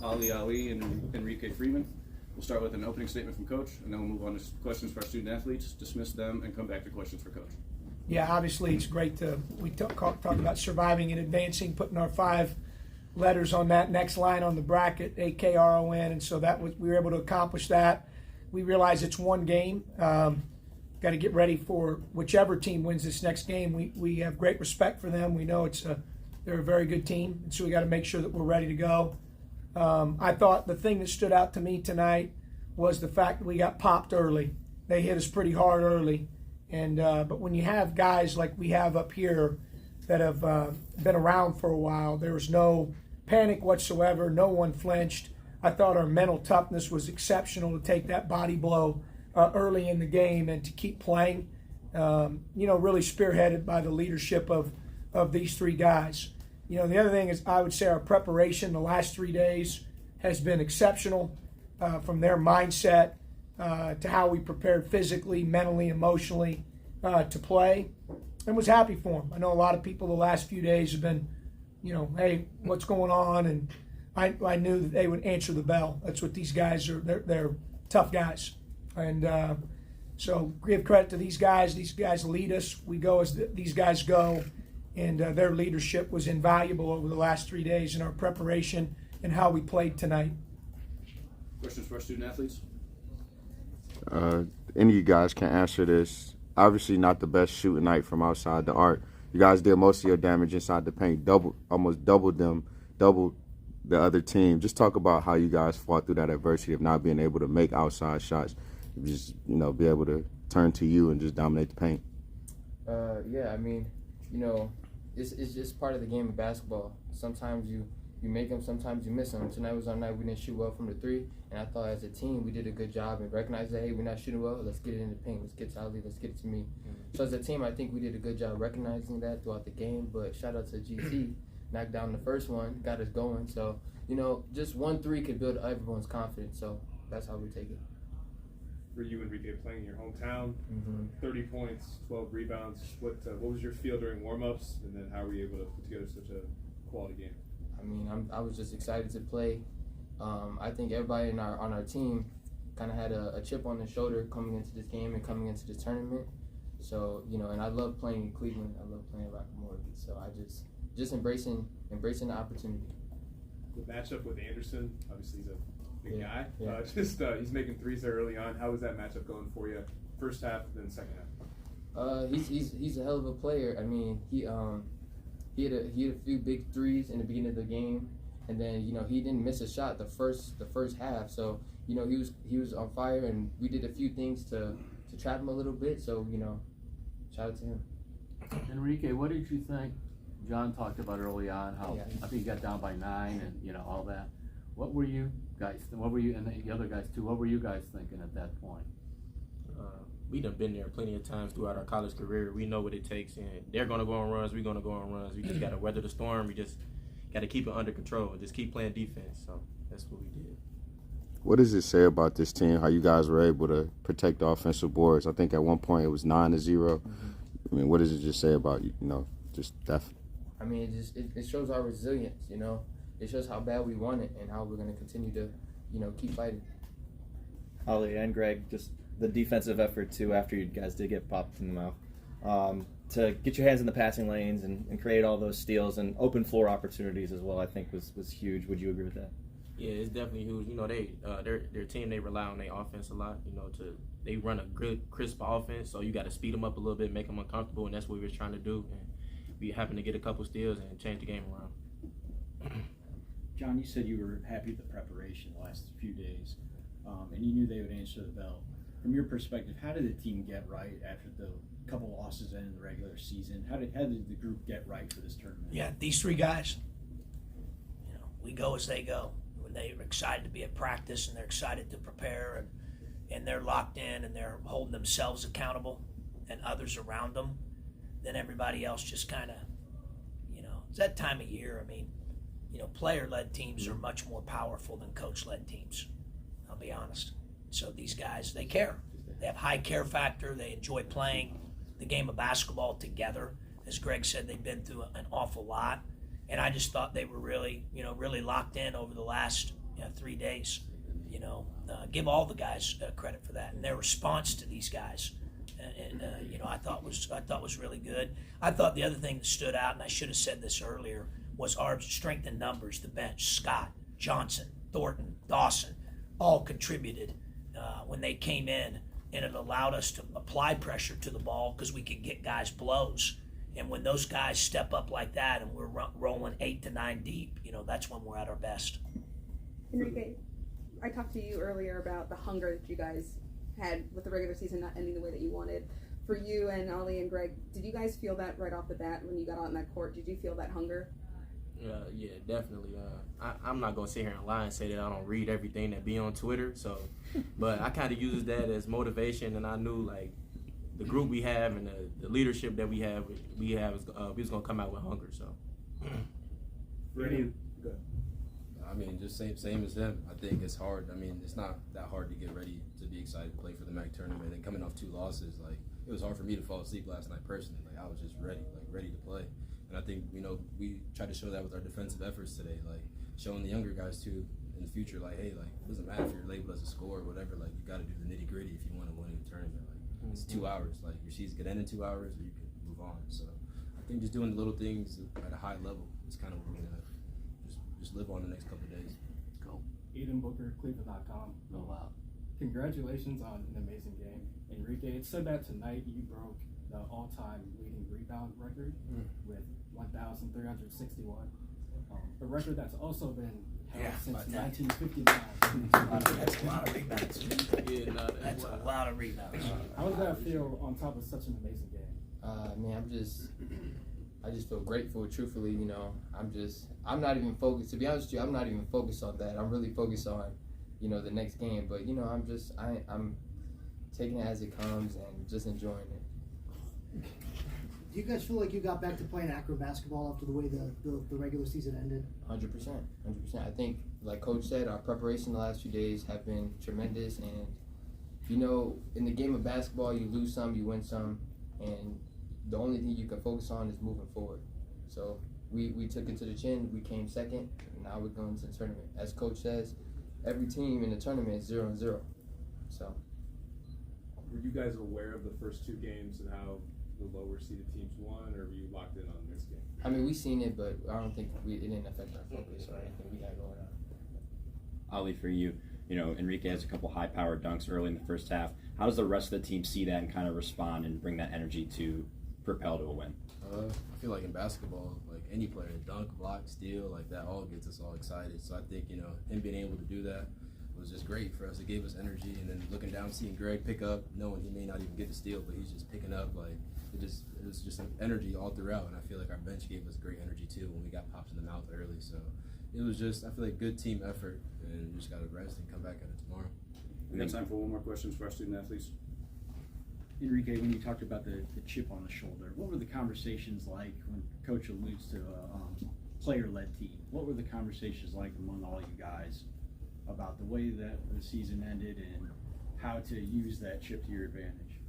Ali, and Enrique Freeman. We'll start with an opening statement from Coach, and then we'll move on to questions for our student athletes, dismiss them, and come back to questions for Coach. Yeah, obviously it's great we talk about surviving and advancing, putting our 5 letters on that next line on the bracket, AKRON, and so we were able to accomplish that. We realize it's one game. Got to get ready for whichever team wins this next game. We have great respect for them. We know they're a very good team, and so we got to make sure that we're ready to go. I thought the thing that stood out to me tonight was the fact that we got popped early. They hit us pretty hard early, and but when you have guys like we have up here that have been around for a while, there was no panic whatsoever. No one flinched. I thought our mental toughness was exceptional to take that body blow early in the game and to keep playing. Really spearheaded by the leadership of these 3 guys. The other thing is I would say our preparation the last 3 days has been exceptional, from their mindset to how we prepared physically, mentally, emotionally to play, and was happy for them. I know a lot of people the last few days have been, hey, what's going on? And I knew that they would answer the bell. That's what these guys are. They're tough guys. And so give credit to these guys. These guys lead us. We go as these guys go. And their leadership was invaluable over the last 3 days in our preparation and how we played tonight. Questions for our student athletes? Any of you guys can answer this. Obviously not the best shooting night from outside the arc. You guys did most of your damage inside the paint, almost doubled the other team. Just talk about how you guys fought through that adversity of not being able to make outside shots. Just, be able to turn to you and just dominate the paint. Yeah, I mean, it's just part of the game of basketball. Sometimes you make them, sometimes you miss them. Tonight was our night. We didn't shoot well from the 3, and I thought as a team we did a good job and recognized that, hey, we're not shooting well. Let's get it in the paint. Let's get to Ali. Let's get it to me. So as a team, I think we did a good job recognizing that throughout the game. But shout out to GT, knocked down the first one, got us going. So just 1-3 could build everyone's confidence. So that's how we take it. For you, Enrique, playing in your hometown, 30 points, 12 rebounds. What was your feel during warm-ups, and then how were you able to put together such a quality game? I mean, I was just excited to play. I think everybody on our team kind of had a chip on their shoulder coming into this game and coming into this tournament. So and I love playing in Cleveland. I love playing Rocket Mortgage. So I just embracing the opportunity. The matchup with Anderson, obviously he's a big guy. Yeah. He's making threes there early on. How was that matchup going for you? First half, then second half. He's a hell of a player. I mean, he had a few big threes in the beginning of the game, and then he didn't miss a shot the first half. So he was on fire, and we did a few things to trap him a little bit. So shout out to him. Enrique, what did you think? John talked about early on how I think you got down by 9 and all that. What were you guys? What were you and the other guys too? What were you guys thinking at that point? We done been there plenty of times throughout our college career. We know what it takes, and they're gonna go on runs. We're gonna go on runs. We just gotta weather the storm. We just gotta keep it under control and just keep playing defense. So that's what we did. What does it say about this team? How you guys were able to protect the offensive boards? I think at one point it was 9-0. I mean, what does it just say about just that? I mean, it shows our resilience. It shows how bad we want it and how we're going to continue to keep fighting. Ali and Greg, just the defensive effort too after you guys did get popped in the mouth. To get your hands in the passing lanes and create all those steals and open floor opportunities as well, I think was huge. Would you agree with that? Yeah, it's definitely huge. Their team, they rely on their offense a lot. They run a good, crisp offense, so you got to speed them up a little bit, make them uncomfortable, and that's what we were trying to do. And we happened to get a couple steals and change the game around. John, you said you were happy with the preparation the last few days, and you knew they would answer the bell. From your perspective, how did the team get right after the couple losses in the regular season? How did the group get right for this tournament? Yeah, these 3 guys, we go as they go. When they're excited to be at practice and they're excited to prepare and they're locked in and they're holding themselves accountable and others around them, then everybody else just kind of, it's that time of year. I mean, player-led teams are much more powerful than coach-led teams. I'll be honest. So these guys, they care. They have high care factor. They enjoy playing the game of basketball together. As Greg said, they've been through an awful lot. And I just thought they were really, really locked in over the last, 3 days. Give all the guys credit for that and their response to these guys. I thought was really good. I thought the other thing that stood out, and I should have said this earlier, was our strength in numbers. The bench, Scott, Johnson, Thornton, Dawson, all contributed when they came in, and it allowed us to apply pressure to the ball because we could get guys blows. And when those guys step up like that, and we're rolling 8 to 9 deep, that's when we're at our best. Enrique, I talked to you earlier about the hunger that you guys had with the regular season not ending the way that you wanted. For you and Ollie and Greg, did you guys feel that right off the bat when you got out in that court? Did you feel that hunger? Yeah, definitely. I'm not gonna sit here and lie and say that I don't read everything that be on Twitter. So, but I kind of use that as motivation, and I knew like the group we have and the leadership that we have we was gonna come out with hunger. So, Ready? Go. I mean, just same as them. I think it's hard. I mean, it's not that hard to get ready to be excited to play for the MAC tournament. And coming off 2 losses, like it was hard for me to fall asleep last night personally. Like I was just ready to play. And I think we tried to show that with our defensive efforts today, like showing the younger guys too in the future, like hey, like it doesn't matter if you're labeled as a scorer or whatever. Like you got to do the nitty gritty if you want to win a tournament. Like it's 2 hours. Like your season could end in 2 hours, or you could move on. So I think just doing the little things at a high level is kind of what we're gonna just live on the next couple of days. Go. Eden Booker, Cleveland.com. Go out. Congratulations on an amazing game. Enrique, it said that tonight you broke the all-time leading rebound record with 1,361. A record that's also been held since 1959. That's a lot of rebounds. That's a lot of rebounds. How does that feel on top of such an amazing game? Man, I just feel grateful. Truthfully, I'm not even focused. To be honest with you, I'm not even focused on that. I'm really focused on, the next game. But I'm taking it as it comes and just enjoying it. Do you guys feel like you got back to playing Akron basketball after the way the regular season ended? 100%. I think, like Coach said, our preparation the last few days have been tremendous. And, in the game of basketball, you lose some, you win some. And the only thing you can focus on is moving forward. So we took it to the chin, we came second, and now we're going to the tournament. As Coach says, every team in the tournament is 0-0. So. Were you guys aware of the first 2 games and how the lower seeded teams won, or were you locked in on this game? I mean, we seen it, but I don't think it didn't affect our focus or anything we got going on. Ollie, for you, Enrique has a couple high-powered dunks early in the first half. How does the rest of the team see that and kind of respond and bring that energy to propel to a win? I feel like in basketball, like any player, dunk, block, steal, like that all gets us all excited. So I think, him being able to do that was just great for us. It gave us energy, and then looking down, seeing Greg pick up, knowing he may not even get the steal, but he's just picking up, like it was just an energy all throughout. And I feel like our bench gave us great energy too when we got popped in the mouth early. So it was just, I feel like good team effort, and we just got to rest and come back at it tomorrow. We got time for one more question for our student athletes. Enrique, when you talked about the chip on the shoulder, what were the conversations like when Coach alludes to a player-led team? What were the conversations like among all you guys about the way that the season ended and how to use that chip to your advantage?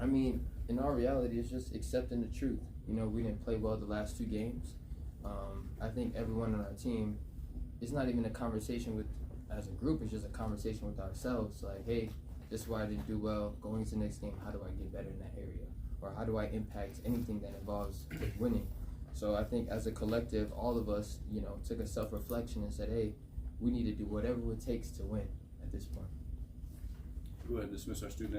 I mean, in our reality, it's just accepting the truth. We didn't play well the last 2 games. I think everyone on our team, it's not even a conversation as a group, it's just a conversation with ourselves. Like, hey, this is why I didn't do well. Going into the next game, how do I get better in that area? Or how do I impact anything that involves winning? So I think as a collective, all of us, took a self-reflection and said, hey, we need to do whatever it takes to win at this point. Go ahead and dismiss our student